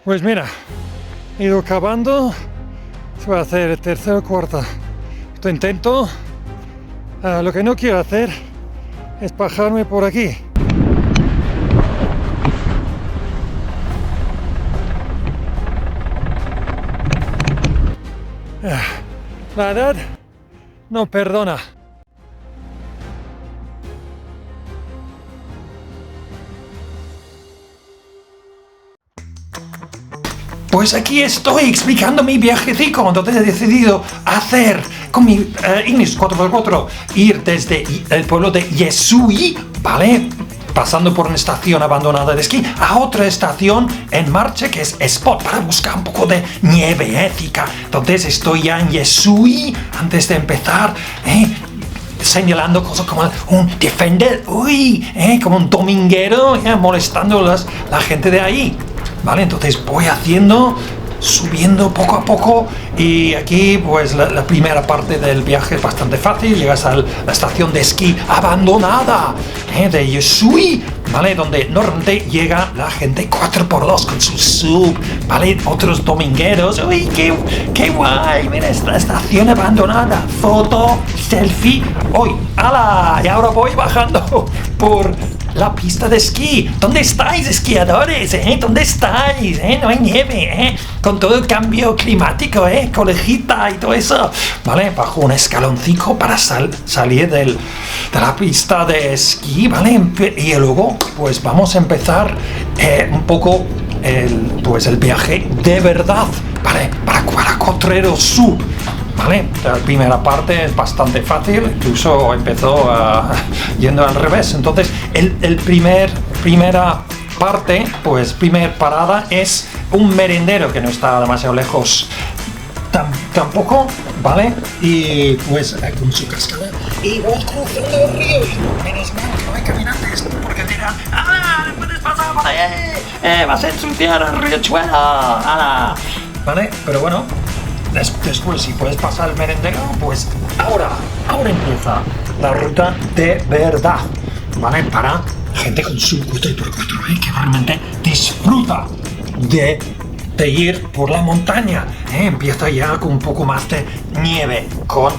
Pues mira, he ido cavando, se va a hacer el tercero o cuarto. Esto intento. Lo que no quiero hacer es bajarme por aquí. La edad no perdona. Pues aquí estoy explicando mi viajecico, entonces he decidido hacer con mi Ignis 4x4 ir desde el pueblo de Yesui, ¿vale? Pasando por una estación abandonada de esquí a otra estación en marcha que es Spot para buscar un poco de nieve ética. Entonces estoy ya en Yesui antes de empezar, señalando cosas como un defender, como un dominguero, molestando a la gente de ahí. Vale, entonces voy subiendo poco a poco y aquí pues la primera parte del viaje es bastante fácil. Llegas a la estación de esquí abandonada de Yesui, ¿vale? Donde normalmente llega la gente 4x2 con su sub, ¿vale? Otros domingueros, ¡uy, qué guay! Mira esta estación abandonada, foto, selfie, ¡uy, ala! Y ahora voy bajando por la pista de esquí. ¿Dónde estáis, esquiadores? ¿Dónde estáis? No hay nieve, con todo el cambio climático, colejita y todo eso. Vale, bajo un escaloncito para salir de la pista de esquí, ¿vale? Y luego, pues vamos a empezar un poco el viaje de verdad, ¿vale? Para Cuatracotero Sub. ¿Vale? La primera parte es bastante fácil, incluso empezó yendo al revés. Entonces, primera parte, pues primer parada es un merendero que no está demasiado lejos tampoco, ¿vale? Y pues con su cascada y voy cruzando el río y menos mal que no hay caminantes porque dirán, no puedes pasar por ahí, vas a ensuciar el riachuelo, ¿vale? Pero bueno, después, si puedes pasar el merendero, pues ahora empieza la ruta de verdad, ¿vale? Para gente con su 4x4, que realmente disfruta de ir por la montaña. Empieza ya con un poco más de nieve, con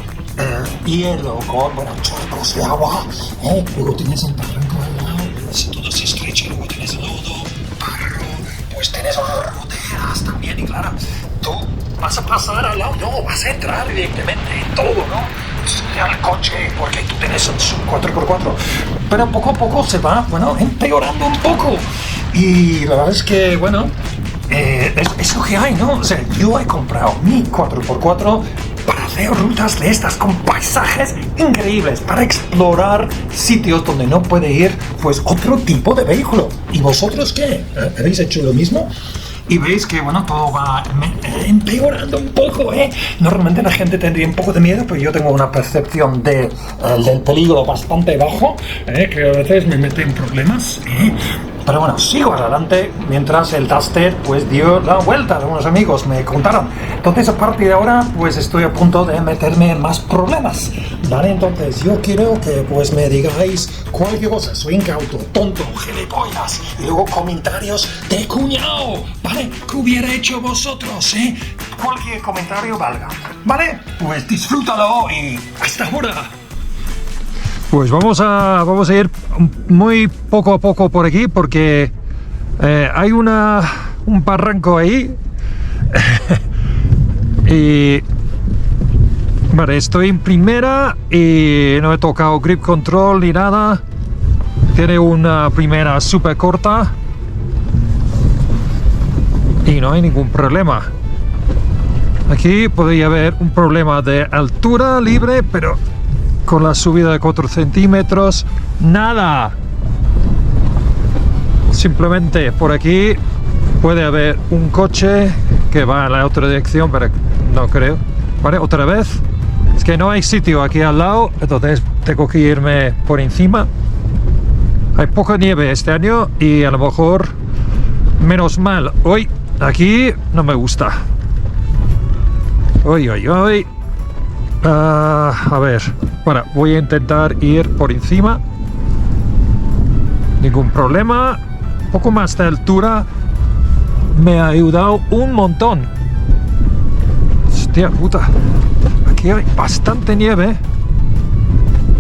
hielo, con charcos de agua. Luego tienes un barranco al lado, si todo se estrecha, luego tienes lodo, barro, pues tienes roderas también, y claro, tú vas a pasar al lado, no, vas a entrar evidentemente en todo, ¿no? Al coche, porque tú tienes un 4x4, pero poco a poco se va, empeorando un poco, y la verdad es que, es lo que hay, ¿no? O sea, yo he comprado mi 4x4 para hacer rutas de estas con paisajes increíbles, para explorar sitios donde no puede ir, pues, otro tipo de vehículo. ¿Y vosotros qué? ¿Habéis hecho lo mismo? Y veis que, todo va empeorando un poco, Normalmente la gente tendría un poco de miedo, pero yo tengo una percepción del peligro bastante bajo, que a veces me mete en problemas, Pero bueno, sigo adelante mientras el Duster pues dio la vuelta, algunos amigos me contaron. Entonces, a partir de ahora, pues estoy a punto de meterme en más problemas, ¿vale? Entonces, yo quiero que pues me digáis cualquier cosa, soy incauto, tonto, gilipollas, y luego comentarios de cuñado, ¿vale? ¿Qué hubiera hecho vosotros, Cualquier comentario valga, ¿vale? Pues disfrútalo y hasta ahora. Pues vamos a ir muy poco a poco por aquí porque hay un barranco ahí y vale, estoy en primera y no he tocado grip control ni nada. Tiene una primera súper corta y no hay ningún problema. Aquí podría haber un problema de altura libre, pero con la subida de 4 centímetros, nada. Simplemente por aquí puede haber un coche que va en la otra dirección, pero no creo. Vale, otra vez. Es que no hay sitio aquí al lado, entonces tengo que irme por encima. Hay poca nieve este año y a lo mejor menos mal. Hoy aquí no me gusta. Hoy. A ver, bueno, voy a intentar ir por encima. Ningún problema. Un poco más de altura. me ha ayudado un montón. Hostia puta, aquí hay bastante nieve.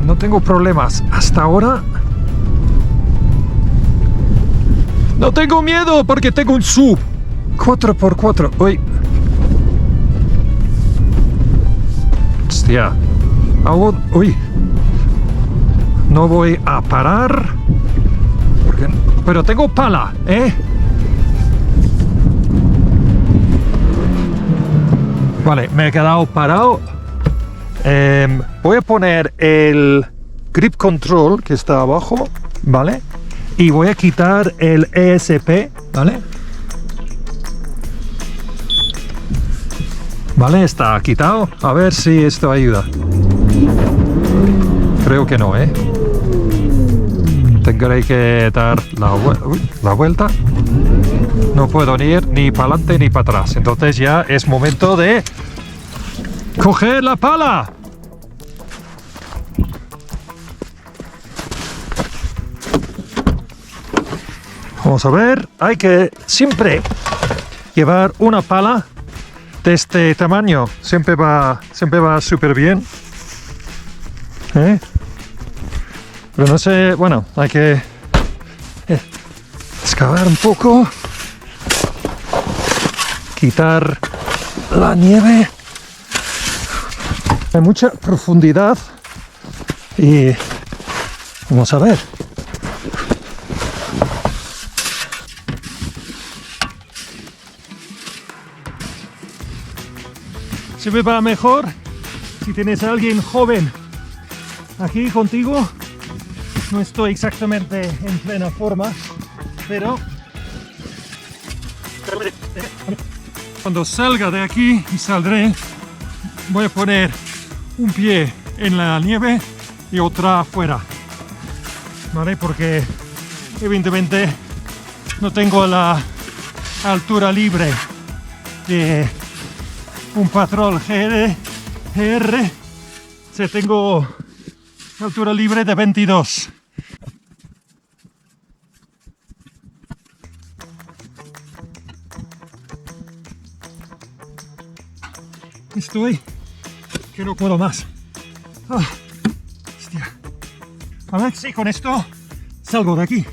No tengo problemas hasta ahora. No tengo miedo porque tengo un SUV 4x4. Uy. Hostia. Uy. No voy a parar. Pero tengo pala, ¿eh? Vale, me he quedado parado. Voy a poner el grip control que está abajo, ¿vale? Y voy a quitar el ESP, ¿vale? Vale, está quitado. A ver si esto ayuda. Creo que no, ¿eh? Tendré que dar la vuelta. No puedo ir ni para adelante ni para atrás. Entonces ya es momento de coger la pala. Vamos a ver, hay que siempre llevar una pala de este tamaño. Siempre va súper bien. Pero no sé, bueno, hay que excavar un poco, quitar la nieve. Hay mucha profundidad y vamos a ver. Se me va mejor si tienes a alguien joven aquí contigo. No estoy exactamente en plena forma, pero cuando salga de aquí y saldré, voy a poner un pie en la nieve y otra afuera, ¿vale? Porque evidentemente no tengo la altura libre de un Patrol GR. Tengo altura libre de 22. Estoy que no puedo más. Hostia. A ver si con esto salgo de aquí.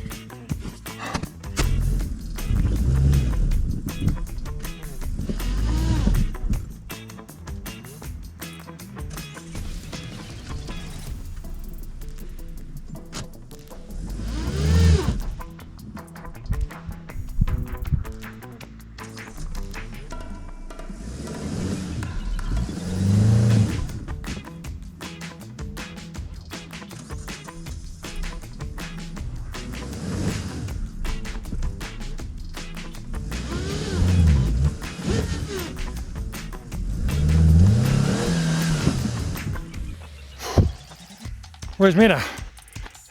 Pues mira,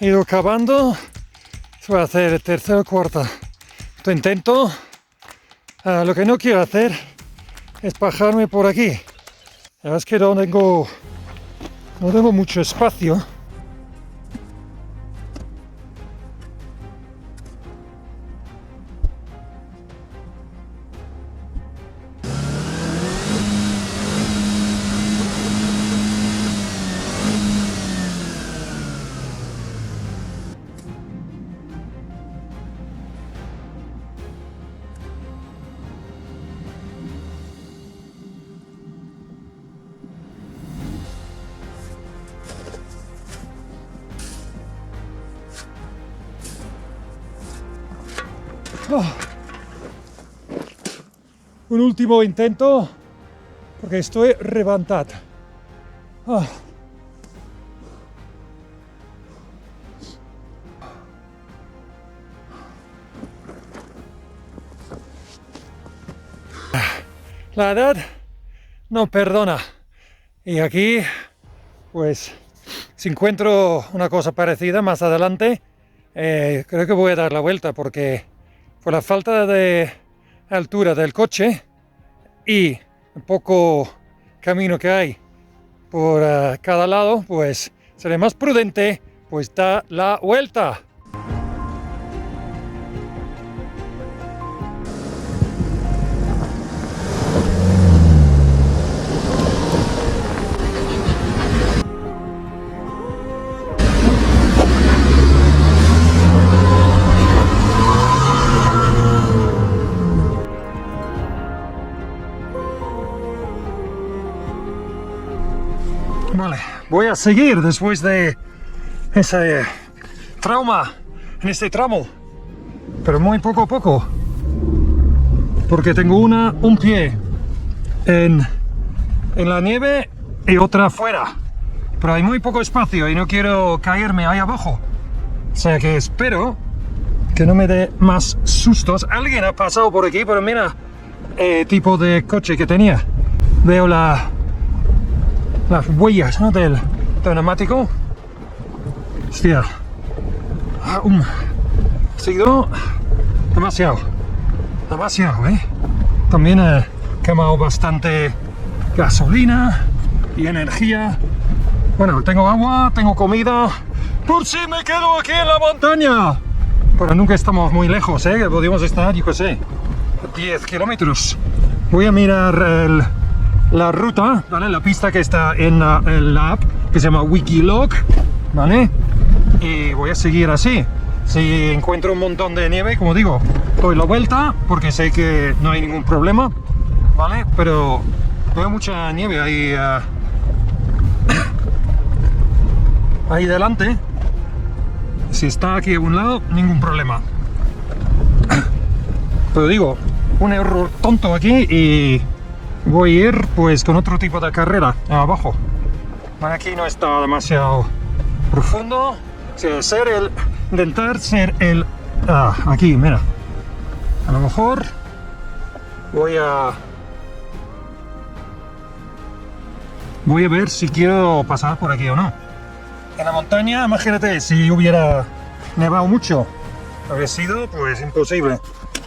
he ido cavando. Voy a hacer el tercer o cuarto intento. Lo que no quiero hacer es bajarme por aquí. La verdad es que no tengo mucho espacio. Un último intento porque estoy reventat. La edad no perdona. Y aquí, pues, si encuentro una cosa parecida más adelante, creo que voy a dar la vuelta porque por la falta de altura del coche y el poco camino que hay por cada lado, pues seré más prudente, pues dar la vuelta. Vale, voy a seguir después de ese trauma en este tramo, pero muy poco a poco, porque tengo un pie en la nieve y otra fuera, pero hay muy poco espacio y no quiero caerme ahí abajo, o sea que espero que no me dé más sustos. Alguien ha pasado por aquí, pero mira tipo de coche que tenía, veo las huellas, ¿no? del neumático. Hostia, ha sido demasiado, También he quemado bastante gasolina y energía. Bueno, tengo agua, tengo comida, por si me quedo aquí en la montaña. Pero nunca estamos muy lejos, que podríamos estar, yo qué sé, 10 kilómetros. Voy a mirar la ruta, ¿vale? La pista que está en la app, que se llama Wikilog, ¿vale? Y voy a seguir así. Si encuentro un montón de nieve, como digo, doy la vuelta, porque sé que no hay ningún problema, ¿vale? Pero veo mucha nieve ahí, ahí delante. Si está aquí a un lado, ningún problema. Pero digo, un error tonto aquí y voy a ir pues con otro tipo de carrera abajo. Aquí no está demasiado profundo. O sea, intentar ser el... aquí, mira. A lo mejor voy a ver si quiero pasar por aquí o no. En la montaña, imagínate, si hubiera nevado mucho, habría sido pues imposible.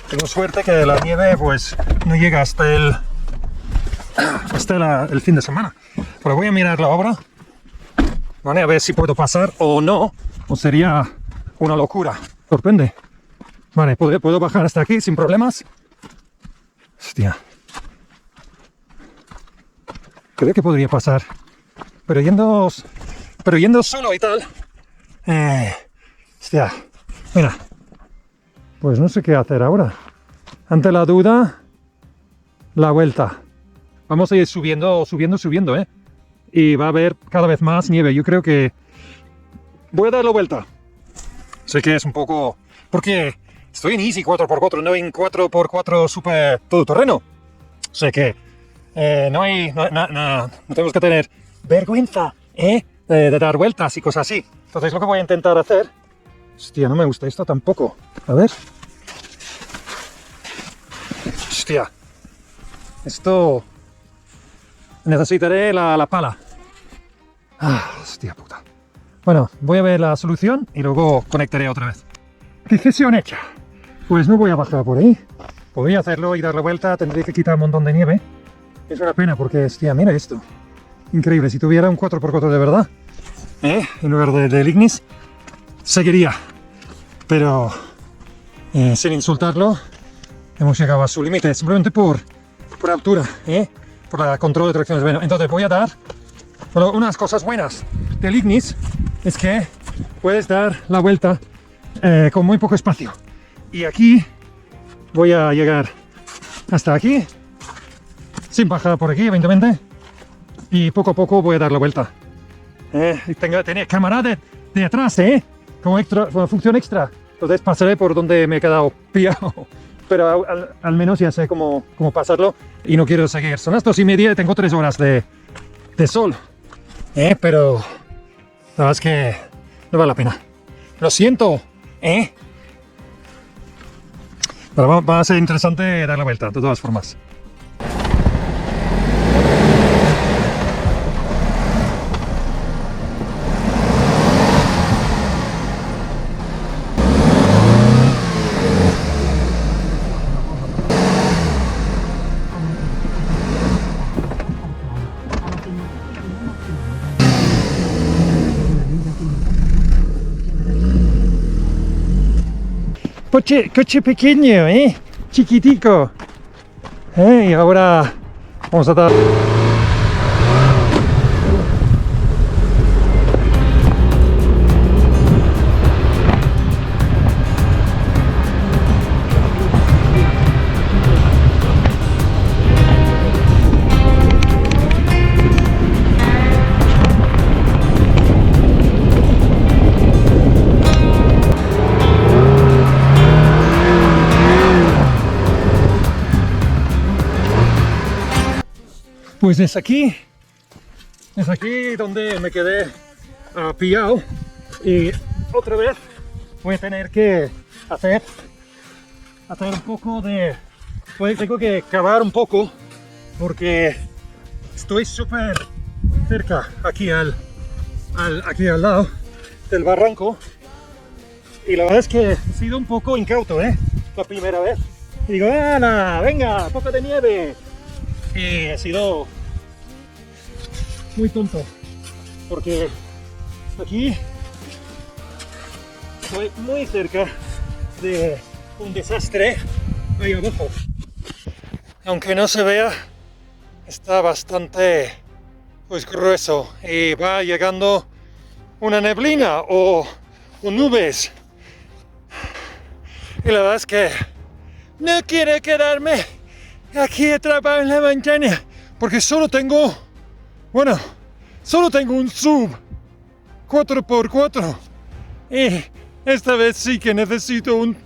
Tengo suerte que la nieve pues no llega hasta el fin de semana. Pero voy a mirar la obra, ¿vale? A ver si puedo pasar o no, o sería una locura. Sorprende. Vale, puedo bajar hasta aquí sin problemas. Hostia. Creo que podría pasar. Pero yendo solo y tal. Hostia. Mira. Pues no sé qué hacer ahora. Ante la duda, la vuelta. Vamos a ir subiendo, y va a haber cada vez más nieve. Yo creo que voy a dar la vuelta. Sé que es un poco... porque estoy en Easy 4x4, no en 4x4 super todoterreno. Sé que no tenemos que tener vergüenza, de dar vueltas y cosas así. Entonces lo que voy a intentar hacer... Hostia, no me gusta esto tampoco. A ver. Hostia. Esto... necesitaré la pala. Hostia puta. Bueno, voy a ver la solución y luego conectaré otra vez. Decisión hecha. Pues no voy a bajar por ahí. Podría hacerlo y dar la vuelta, tendría que quitar un montón de nieve. Es una pena porque, hostia, mira esto. Increíble, si tuviera un 4x4 de verdad, en lugar del Ignis, seguiría. Pero, sin insultarlo, hemos llegado a su límite, simplemente por altura, por el control de tracciones. Bueno, entonces voy a dar... Bueno, unas cosas buenas del Ignis es que puedes dar la vuelta con muy poco espacio. Y aquí voy a llegar hasta aquí, sin bajar por aquí, evidentemente, y poco a poco voy a dar la vuelta. Tenía cámara de atrás, como función extra. Entonces pasaré por donde me he quedado pillado. Pero al menos ya sé cómo pasarlo y no quiero seguir. Son las 2:30 y tengo 3 horas de sol. Pero la verdad es que no vale la pena. Lo siento, Pero va a ser interesante dar la vuelta, de todas formas. Coche pequeño, chiquitico. Y ahora vamos a dar... Pues es aquí donde me quedé pillado y otra vez voy a tener que hacer un poco de... Pues tengo que cavar un poco porque estoy súper cerca aquí al lado del barranco y la verdad es que he sido un poco incauto, la primera vez. Y digo, ¡Ana, venga, poco de nieve! Y he sido muy tonto porque aquí estoy muy cerca de un desastre ahí abajo. Aunque no se vea, está bastante pues grueso y va llegando una neblina o nubes. Y la verdad es que no quiero quedarme aquí atrapado en la montaña porque solo tengo un sub 4x4 y esta vez sí que necesito un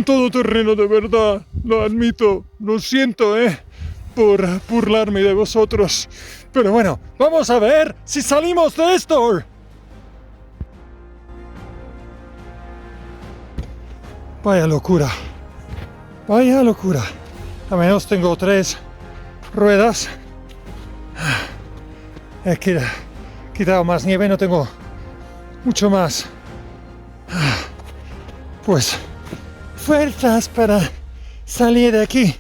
todoterreno de verdad, lo admito, lo siento, por burlarme de vosotros. Pero bueno, vamos a ver si salimos de esto. Vaya locura. Vaya locura. Al menos tengo 3 ruedas. He quitado más nieve, no tengo mucho más. Pues fuerzas para salir de aquí.